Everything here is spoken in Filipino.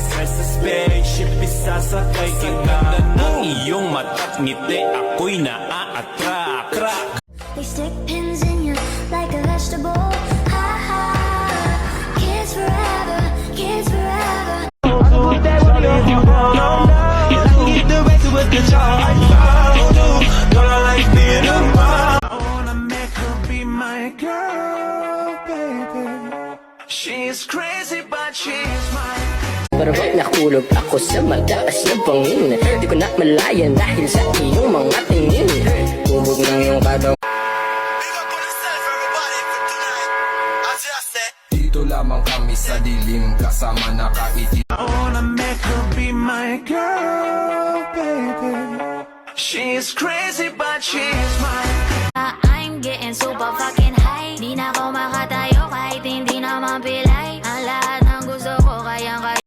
stress sa spaceship, isasakay kita. Ng iyong mata't ngiti, ako'y naa-attract. They stick pins in you like a vegetable. Ha ha. Kids forever, kids forever. She's crazy but she's mine. Parang nakulog ako sa mataas na bangin. Di ko na malayan dahil sa iyong mga tingin. Tubog ng iyong katawan. Dito lamang kami sa dilim, kasama nakaitim. I wanna make her be my girl, baby. She's crazy but she's mine.